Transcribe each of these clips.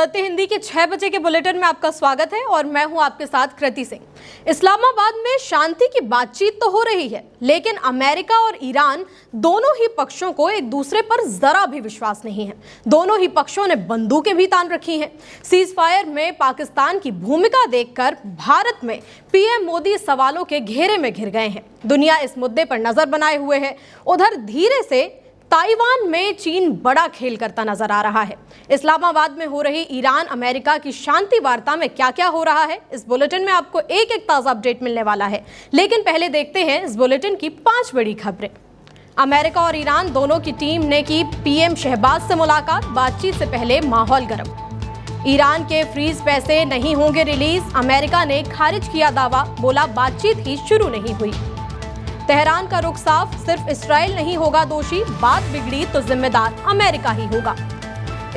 सत्य हिंदी के 6 बजे के बुलेटिन में आपका स्वागत है और मैं हूं आपके साथ कृति सिंह। इस्लामाबाद में शांति की बातचीत तो हो रही है, लेकिन अमेरिका और ईरान दोनों ही पक्षों को एक दूसरे पर जरा भी विश्वास नहीं है। दोनों ही पक्षों ने बंदूकें भी तान रखी हैं। सीज फायर में पाकिस्तान की भूमिका देखकर भारत में पीएम मोदी सवालों के घेरे में घिर गए हैं। दुनिया इस मुद्दे पर नजर बनाए हुए है। उधर धीरे से ताइवान में चीन बड़ा खेल करता नजर आ रहा है। इस्लामाबाद में हो रही ईरान अमेरिका की शांति वार्ता में क्या क्या हो रहा है, इस बुलेटिन में आपको एक एक ताजा अपडेट मिलने वाला है। लेकिन पहले देखते हैं इस बुलेटिन की 5 बड़ी खबरें। अमेरिका और ईरान दोनों की टीम ने की पीएम शहबाज से मुलाकात, बातचीत से पहले माहौल गर्म। ईरान के फ्रीज पैसे नहीं होंगे रिलीज, अमेरिका ने खारिज किया दावा, बोला बातचीत ही शुरू नहीं हुई। तेहरान का रुख साफ, सिर्फ इस्राइल नहीं होगा दोषी, बात बिगड़ी तो जिम्मेदार अमेरिका ही होगा।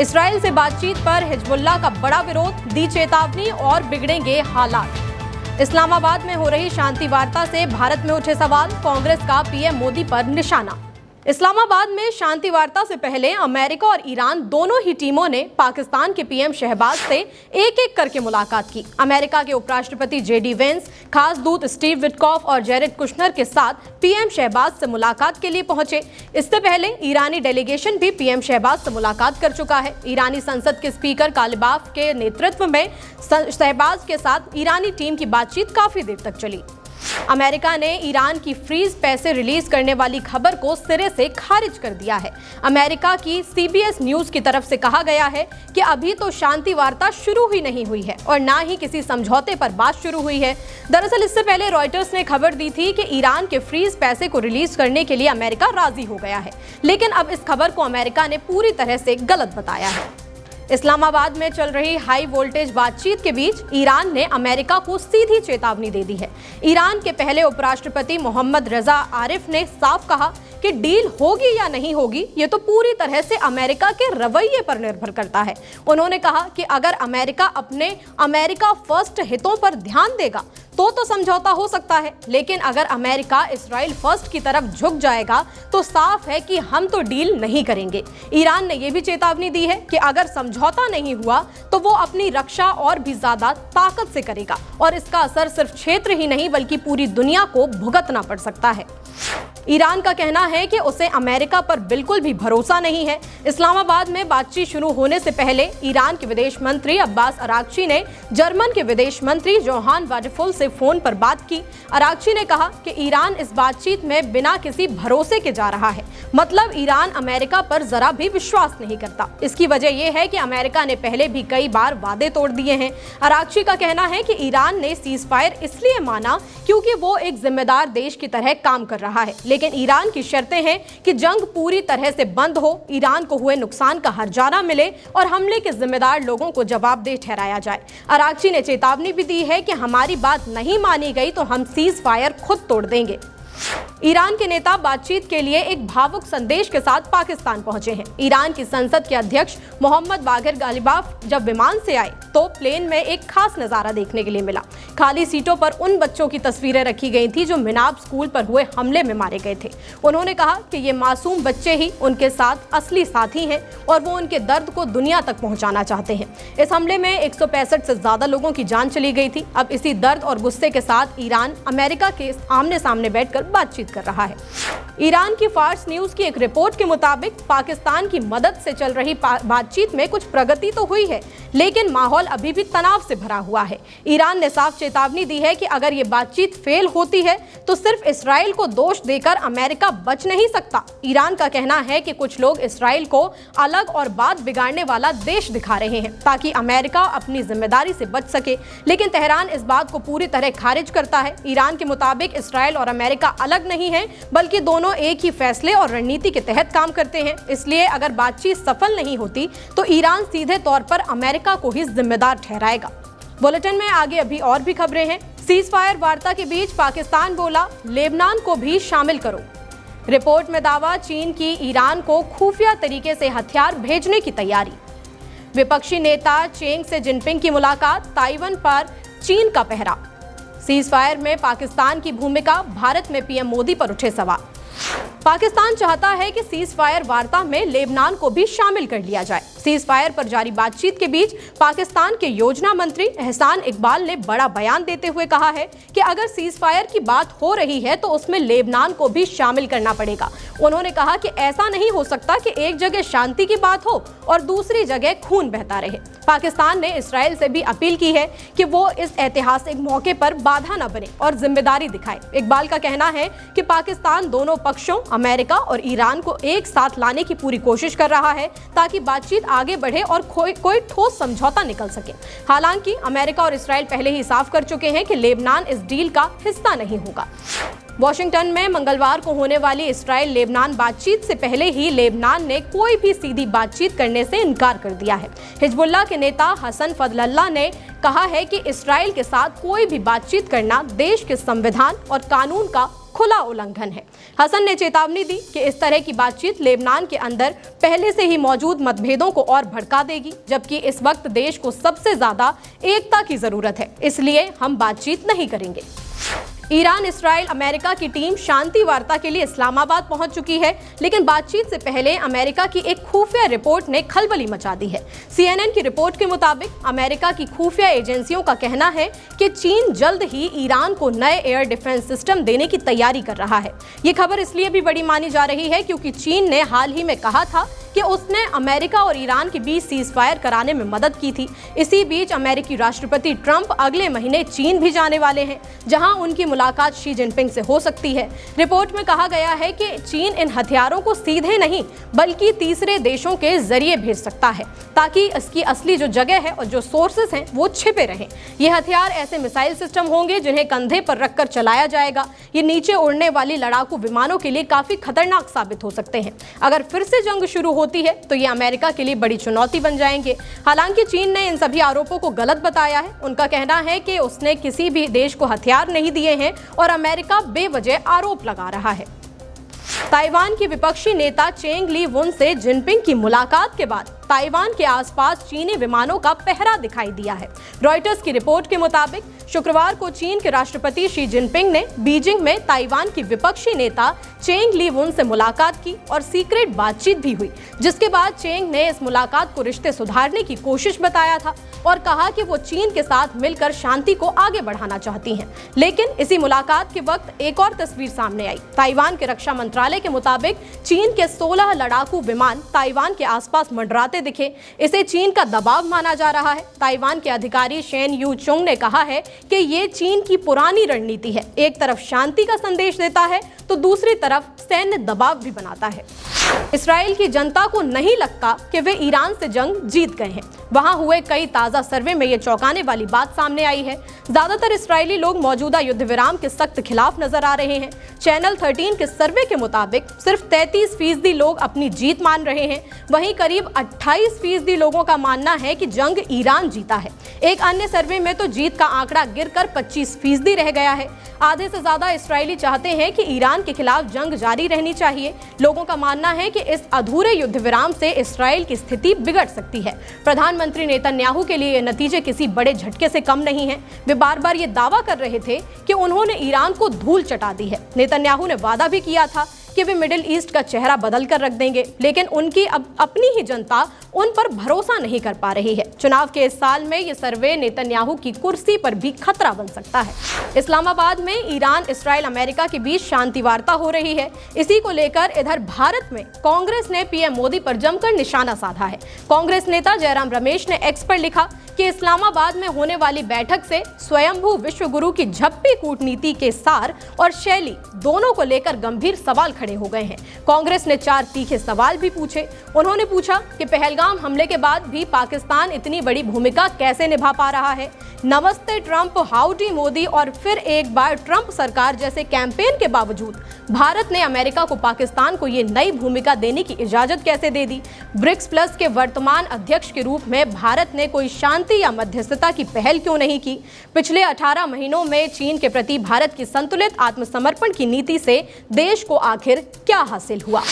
इस्राइल से बातचीत पर हिजबुल्लाह का बड़ा विरोध, दी चेतावनी और बिगड़ेंगे हालात। इस्लामाबाद में हो रही शांति वार्ता से भारत में उठे सवाल, कांग्रेस का पीएम मोदी पर निशाना। इस्लामाबाद में शांति वार्ता से पहले अमेरिका और ईरान दोनों ही टीमों ने पाकिस्तान के पीएम शहबाज से एक एक करके मुलाकात की। अमेरिका के उपराष्ट्रपति जेडी वेंस, खास दूत स्टीव विटकॉफ और जेरेड कुशनर के साथ पीएम शहबाज से मुलाकात के लिए पहुंचे। इससे पहले ईरानी डेलीगेशन भी पीएम शहबाज से मुलाकात कर चुका है। ईरानी संसद के स्पीकर कालिबाफ के नेतृत्व में शहबाज के साथ ईरानी टीम की बातचीत काफी देर तक चली। अमेरिका ने ईरान की फ्रीज पैसे रिलीज करने वाली खबर को सिरे से खारिज कर दिया है। अमेरिका की सीबीएस न्यूज की तरफ से कहा गया है कि अभी तो शांति वार्ता शुरू ही नहीं हुई है और ना ही किसी समझौते पर बात शुरू हुई है। दरअसल इससे पहले रॉयटर्स ने खबर दी थी कि ईरान के फ्रीज पैसे को रिलीज करने के लिए अमेरिका राजी हो गया है, लेकिन अब इस खबर को अमेरिका ने पूरी तरह से गलत बताया है। इस्लामाबाद में चल रही हाई वोल्टेज बातचीत के बीच ईरान ने अमेरिका को सीधी चेतावनी दे दी है। ईरान के पहले उपराष्ट्रपति मोहम्मद रजा आरिफ ने साफ कहा कि डील होगी या नहीं होगी ये तो पूरी तरह से अमेरिका के रवैये पर निर्भर करता है। उन्होंने कहा कि अगर अमेरिका अपने अमेरिका फर्स्ट हितों पर ध्यान देगा तो समझौता हो सकता है, लेकिन अगर अमेरिका इस्राइल फर्स्ट की तरफ झुक जाएगा तो साफ है कि हम तो डील नहीं करेंगे। ईरान ने यह भी चेतावनी दी है कि अगर समझौता नहीं हुआ तो वो अपनी रक्षा और भी ज्यादा ताकत से करेगा और इसका असर सिर्फ क्षेत्र ही नहीं बल्कि पूरी दुनिया को भुगतना पड़ सकता है। ईरान का कहना है कि उसे अमेरिका पर बिल्कुल भी भरोसा नहीं है। इस्लामाबाद में बातचीत शुरू होने से पहले ईरान के विदेश मंत्री अब्बास अरागची ने जर्मन के विदेश मंत्री जोहान वाडेफुल से फोन पर बात की। अरागची ने कहा कि ईरान इस बातचीत में बिना किसी भरोसे के जा रहा है, मतलब ईरान अमेरिका पर जरा भी विश्वास नहीं करता। इसकी वजह यह है कि अमेरिका ने पहले भी कई बार वादे तोड़ दिए हैं। अरागची का कहना है कि ईरान ने सीज फायर इसलिए माना क्योंकि वो एक जिम्मेदार देश की तरह काम कर रहा है, लेकिन ईरान की शर्तें हैं कि जंग पूरी तरह से बंद हो, ईरान को हुए नुकसान का हर्जाना मिले और हमले के जिम्मेदार लोगों को जवाबदेह ठहराया जाए। अरागची ने चेतावनी भी दी है कि हमारी बात नहीं मानी गई तो हम सीज फायर खुद तोड़ देंगे। ईरान के नेता बातचीत के लिए एक भावुक संदेश के साथ पाकिस्तान पहुंचे हैं। ईरान की संसद के अध्यक्ष मोहम्मद बाघर गालिबाफ जब विमान से आए तो प्लेन में एक खास नजारा देखने के लिए मिला। खाली सीटों पर उन बच्चों की तस्वीरें रखी गई थी जो मिनाब स्कूल पर हुए हमले में मारे गए थे। उन्होंने कहा कि ये मासूम बच्चे ही उनके साथ असली साथी हैं और वो उनके दर्द को दुनिया तक पहुंचाना चाहते हैं। इस हमले में 165 से ज्यादा लोगों की जान चली गई थी। अब इसी दर्द और गुस्से के साथ ईरान अमेरिका के आमने सामने बैठकर बातचीत कर रहा है। ईरान की फार्स न्यूज की एक रिपोर्ट के मुताबिक पाकिस्तान की मदद से चल रही बातचीत में कुछ प्रगति तो हुई है, लेकिन माहौल अभी भी तनाव से भरा हुआ है। ईरान ने साफ चेतावनी दी है कि अगर ये बातचीत फेल होती है तो सिर्फ इस्राइल को दोष देकर अमेरिका बच नहीं सकता। ईरान का कहना है कि कुछ लोग इस्राइल को अलग और बात बिगाड़ने वाला देश दिखा रहे हैं ताकि अमेरिका अपनी जिम्मेदारी से बच सके, लेकिन तेहरान इस बात को पूरी तरह खारिज करता है। ईरान के मुताबिक इस्राइल और अमेरिका अलग नहीं है, बल्कि दोनों एक ही फैसले और रणनीति के तहत काम करते हैं। इसलिए अगर बातचीत सफल नहीं होती तो ईरान सीधे तौर पर अमेरिका को ही जिम्मेदार ठहराएगा। बुलेटिन में आगे अभी और भी खबरें हैं। सीज फायर वार्ता के बीच पाकिस्तान बोला लेबनान को भी शामिल करो। रिपोर्ट में दावा, चीन की ईरान को खुफिया तरीके से हथियार भेजने की तैयारी। विपक्षी नेता चेंग से जिनपिंग की मुलाकात, ताइवान पर चीन का पहरा। सीज फायर में पाकिस्तान की भूमिका, भारत में पीएम मोदी पर उठे सवाल। पाकिस्तान चाहता है कि सीज फायर वार्ता में लेबनान को भी शामिल कर लिया जाए। सीज फायर पर जारी बातचीत के बीच पाकिस्तान के योजना मंत्री एहसान इकबाल ने बड़ा बयान देते हुए कहा है कि अगर सीज फायर की बात हो रही है तो उसमें लेबनान को भी शामिल करना पड़ेगा। उन्होंने कहा कि ऐसा नहीं हो सकता कि एक जगह शांति की बात हो और दूसरी जगह खून बहता रहे। पाकिस्तान ने इस्राएल से भी अपील की है कि वो इस ऐतिहासिक मौके पर बाधा न बने और जिम्मेदारी दिखाए। इकबाल का कहना है कि पाकिस्तान दोनों पक्षों अमेरिका और ईरान को एक साथ लाने की पूरी कोशिश कर रहा है ताकि बातचीत आगे बढ़े और कोई ठोस समझौता निकल सके। हालांकि अमेरिका और इस्राएल पहले ही साफ कर चुके हैं कि लेबनान इस डील का हिस्सा नहीं होगा। वॉशिंगटन में मंगलवार को होने वाली इस्राएल लेबनान बातचीत से पहले ही लेबनान ने कोई भी सीधी बातचीत करने से इनकार कर दिया है। हिजबुल्लाह के नेता हसन फजलल्लाह ने कहा है कि इस्राएल के साथ कोई भी बातचीत करना देश के संविधान और कानून का खुला उल्लंघन है। हसन ने चेतावनी दी कि इस तरह की बातचीत लेबनान के अंदर पहले से ही मौजूद मतभेदों को और भड़का देगी, जबकि इस वक्त देश को सबसे ज्यादा एकता की जरूरत है, इसलिए हम बातचीत नहीं करेंगे। ईरान, इस्राएल, अमेरिका की टीम शांति वार्ता के लिए इस्लामाबाद पहुंच चुकी है, लेकिन बातचीत से पहले अमेरिका की एक खुफिया रिपोर्ट ने खलबली मचा दी है। CNN की रिपोर्ट के मुताबिक अमेरिका की खुफिया एजेंसियों का कहना है कि चीन जल्द ही ईरान को नए एयर डिफेंस सिस्टम देने की तैयारी कर रहा है। ये खबर इसलिए भी बड़ी मानी जा रही है क्योंकि चीन ने हाल ही में कहा था कि उसने अमेरिका और ईरान के बीच सीज फायर कराने में मदद की थी। इसी बीच अमेरिकी राष्ट्रपति ट्रंप अगले महीने चीन भी जाने वाले हैं, जहां उनकी मुलाकात शी जिनपिंग से हो सकती है। रिपोर्ट में कहा गया है कि चीन इन हथियारों को सीधे नहीं बल्कि तीसरे देशों के जरिए भेज सकता है ताकि इसकी असली जो जगह है और जो सोर्सेस हैं वो छिपे रहें। ये हथियार ऐसे मिसाइल सिस्टम होंगे जिन्हें कंधे पर रखकर चलाया जाएगा। ये नीचे उड़ने वाली लड़ाकू विमानों के लिए काफी खतरनाक साबित हो सकते हैं। अगर फिर से जंग शुरू होती है तो ये अमेरिका के लिए बड़ी चुनौती बन जाएंगे। हालांकि चीन ने इन सभी आरोपों को गलत बताया है। उनका कहना है कि उसने किसी भी देश को हथियार नहीं दिए हैं और अमेरिका बेवजह आरोप लगा रहा है। ताइवान के विपक्षी नेता चेंग ली वुन से जिनपिंग की मुलाकात के बाद ताइवान के आसपास चीनी विमानों का पहरा दिखाई दिया है। रॉयटर्स की रिपोर्ट के मुताबिक शुक्रवार को चीन के राष्ट्रपति शी जिनपिंग ने बीजिंग में ताइवान की विपक्षी नेता चेंग ली वुन से मुलाकात की और सीक्रेट बातचीत भी हुई, जिसके बाद चेंग ने इस मुलाकात को रिश्ते सुधारने की कोशिश बताया था और कहा कि वो चीन के साथ मिलकर शांति को आगे बढ़ाना चाहती हैं। लेकिन इसी मुलाकात के वक्त एक और तस्वीर सामने आई। ताइवान के रक्षा मंत्रालय के मुताबिक चीन के 16 लड़ाकू विमान ताइवान के आसपास मंडराते दिखे। इसे चीन का दबाव माना जा रहा है। ताइवान के अधिकारी शेन यू चुंग ने कहा है कि ये चीन की पुरानी रणनीति है, एक तरफ शांति का संदेश देता है तो दूसरी तरफ सैन्य दबाव भी बनाता है। इस्राएल की जनता को नहीं लगता कि वे ईरान से जंग जीत गए हैं। वहां हुए कई ताजा सर्वे में ये चौंकाने वाली बात सामने आई है। ज्यादातर इस्राएली लोग मौजूदा युद्ध विराम के सख्त खिलाफ नजर आ रहे हैं। चैनल 13 के सर्वे के मुताबिक सिर्फ 33% लोग अपनी जीत मान रहे हैं। वहीं करीब 28% लोगों का मानना है कि जंग ईरान जीता है। एक अन्य सर्वे में तो जीत का आंकड़ा गिरकर 25% रह गया है। आधे से ज्यादा इस्राएली चाहते हैं कि ईरान के खिलाफ जंग जारी रहनी चाहिए। लोगों का मानना है कि इस अधूरे युद्ध विराम से इस्राएल की स्थिति बिगड़ सकती है। प्रधानमंत्री नेतन्याहू के लिए ये नतीजे किसी बड़े झटके से कम नहीं हैं। वे बार बार ये दावा कर रहे थे कि उन्होंने ईरान को धूल चटा दी है। नेतन्याहू ने वादा भी किया था कि वे मिडिल ईस्ट का चेहरा बदल कर रख देंगे, लेकिन उनकी अपनी ही जनता उन पर भरोसा नहीं कर पा रही है। चुनाव के इस साल में ये सर्वे नेतन्याहू की कुर्सी पर भी खतरा बन सकता है। इस्लामाबाद में ईरान, इस्राएल, अमेरिका के बीच शांति वार्ता हो रही है। इसी को लेकर इधर भारत में कांग्रेस ने पीएम मोदी पर जमकर निशाना साधा है। कांग्रेस नेता जयराम रमेश ने एक्स पर लिखा कि इस्लामाबाद में होने वाली बैठक से स्वयंभू विश्व गुरु की झप्पी कूटनीति के सार और शैली दोनों को लेकर गंभीर सवाल खड़े हो गए हैं। कांग्रेस ने 4 तीखे सवाल भी पूछे। उन्होंने पूछा कि पहलगाम हमले के बाद भी पाकिस्तान इतनी बड़ी भूमिका कैसे निभा पा रहा है। नमस्ते ट्रंप, हाउडी मोदी और फिर एक बार ट्रंप सरकार जैसे कैंपेन के बावजूद भारत ने अमेरिका को पाकिस्तान को ये नई भूमिका देने की इजाजत कैसे दे दी। ब्रिक्स प्लस के वर्तमान अध्यक्ष के रूप में भारत ने कोई शांति या मध्यस्थता की पहल क्यों नहीं की। पिछले 18 महीनों में चीन के प्रति भारत की संतुलित आत्मसमर्पण की नीति से देश को आखिर क्या हासिल हुआ।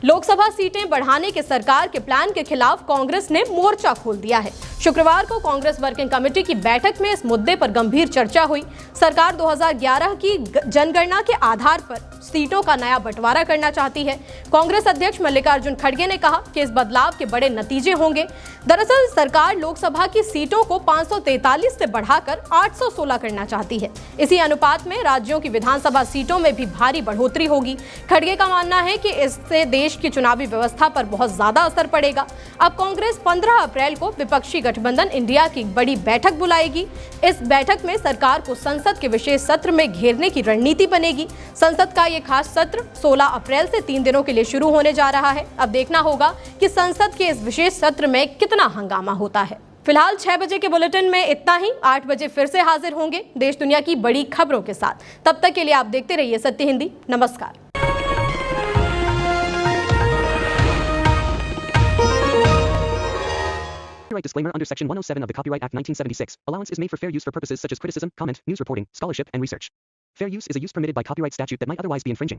लोकसभा सीटें बढ़ाने के सरकार के प्लान के खिलाफ खिलाफ कांग्रेस ने मोर्चा खोल दिया है। शुक्रवार को कांग्रेस वर्किंग कमेटी की बैठक में इस मुद्दे पर गंभीर चर्चा हुई। सरकार 2011 की जनगणना के आधार पर सीटों का नया बंटवारा करना चाहती है। कांग्रेस अध्यक्ष मल्लिकार्जुन खड़गे ने कहा कि इस बदलाव के बड़े नतीजे होंगे। दरअसल सरकार लोकसभा की सीटों को 543 से बढ़ाकर 816 करना चाहती है। इसी अनुपात में राज्यों की विधानसभा सीटों में भी भारी बढ़ोतरी होगी। खड़गे का मानना है कि इससे देश की चुनावी व्यवस्था पर बहुत ज्यादा असर पड़ेगा। अब कांग्रेस 15 अप्रैल को विपक्षी गठबंधन इंडिया की बड़ी बैठक बुलाएगी। इस बैठक में सरकार को संसद के विशेष सत्र में घेरने की रणनीति बनेगी। संसद का ये खास सत्र 16 अप्रैल से 3 दिनों के लिए शुरू होने जा रहा है। अब देखना होगा कि संसद के इस विशेष सत्र में कितना हंगामा होता है। फिलहाल 6 बजे के बुलेटिन में इतना ही। 8 बजे फिर से हाजिर होंगे देश दुनिया की बड़ी खबरों के साथ। तब तक के लिए आप देखते रहिए सत्य हिंदी। नमस्कार। Copyright disclaimer under Section 107 of the Copyright Act 1976. Allowance is made for fair use for purposes such as criticism, comment, news reporting, scholarship, and research. Fair use is a use permitted by copyright statute that might otherwise be infringing.